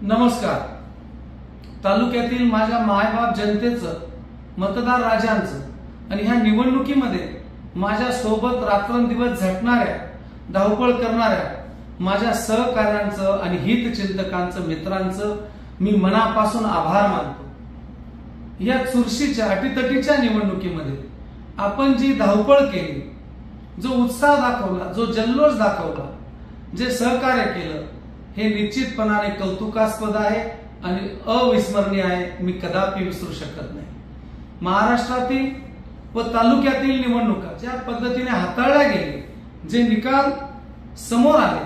नमस्कार। तालुक्यातील माझ्या मायबाप जनतेचं, मतदार राजांचं आणि ह्या निवडणुकीमध्ये माझ्या सोबत रात्रंदिवस झटणाऱ्या, धावपळ करणाऱ्या माझ्या सहकार्यांचं आणि हितचिंतकांचं, मित्रांचं मी मनापासून आभार मानतो। या चुरशीच्या अटीतटीच्या निवडणुकीमध्ये आपण जी धावपळ केली, जो उत्साह दाखवला, जो जल्लोष दाखवला, जे सहकार्य केलं, हे निश्चितपणाने कौतुकास्पद आहे आणि अविस्मरणीय आहे। मी कदापि विसरू शकत नाही। महाराष्ट्रातील व तालुक्यातील निवडणुका ज्या पद्धतीने हाताळल्या गेले, जे निकाल समोर आले,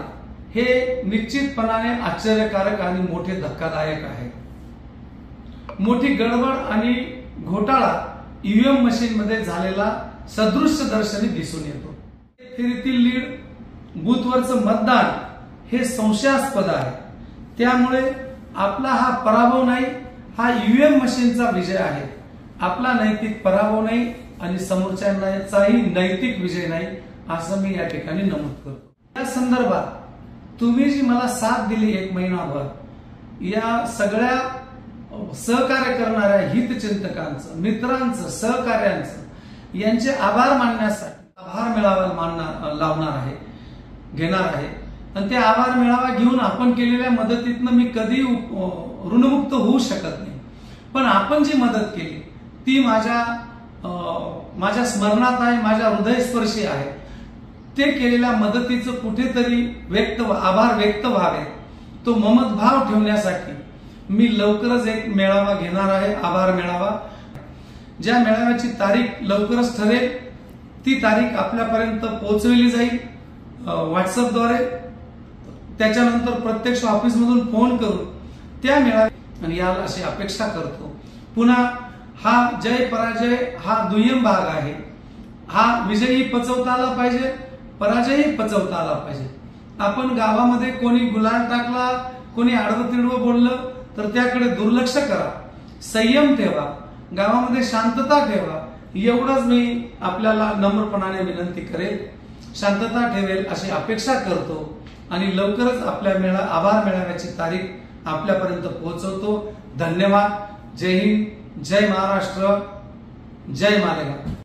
हे निश्चितपणाने आश्चर्यकारक आणि मोठे धक्कादायक आहे। मोठी गडबड आणि घोटाळा ईव्हीएम मशीन मध्ये झालेला सदृश्य दर्शनी दिसून येतो। फेरीतील लीड, बूथवरचं मतदान हे संशयास्पद आहे। त्यामुळे आपला हा पराभव नाही, हा ईव्हीएम मशीनचा विजय आहे। आपला नैतिक पराभव नाही आणि समोरच्यांचाही नैतिक विजय नाही, असं मी या ठिकाणी नमूद करतो। या संदर्भात तुम्ही जी मला साथ दिली एक महिनाभर, या सगळ्या सहकार्य करणाऱ्या हितचिंतकांचं, मित्रांचं, सहकार्यांचं यांचे आभार मानण्यासाठी आभार मेळावा लावणार आहे, घेणार आहे। आणि ते आभार मेळावा घेऊन आपण केलेल्या मदतीतनं मी कधी ऋणमुक्त होऊ शकत नाही। पण आपण जी मदत केली ती माझ्या स्मरणात आहे, माझ्या हृदयस्पर्शी आहे। ते केलेल्या मदतीचं कुठेतरी आभार व्यक्त व्हावे, तो ममत भाव ठेवण्यासाठी मी लवकरच एक मेळावा घेणार आहे, आभार मेळावा। ज्या मेळाव्याची तारीख लवकरच ठरेल, ती तारीख आपल्यापर्यंत पोहोचवली जाईल व्हॉट्सअपद्वारे। त्याच्यानंतर प्रत्यक्ष ऑफिसमधून फोन करून त्या मेळाव्यात आणि याला अशी अपेक्षा करतो। पुन्हा हा जय पराजय हा दुय्यम भाग आहे। हा विजयही पचवता आला पाहिजे, पराजयही पचवता आला पाहिजे। आपण गावामध्ये कोणी गुलाल टाकला, कोणी आडवं तिडवं बोललं तर त्याकडे दुर्लक्ष करा, संयम ठेवा, गावामध्ये शांतता ठेवा, एवढंच मी आपल्याला नम्रपणाने विनंती करेल। शांतता ठेवेल अशी अपेक्षा करतो आणि लवकरच आपल्या आभार मेळाव्याची तारीख आपल्यापर्यंत पोहोचवतो। धन्यवाद। जय हिंद, जय महाराष्ट्र, जय मालेगाव।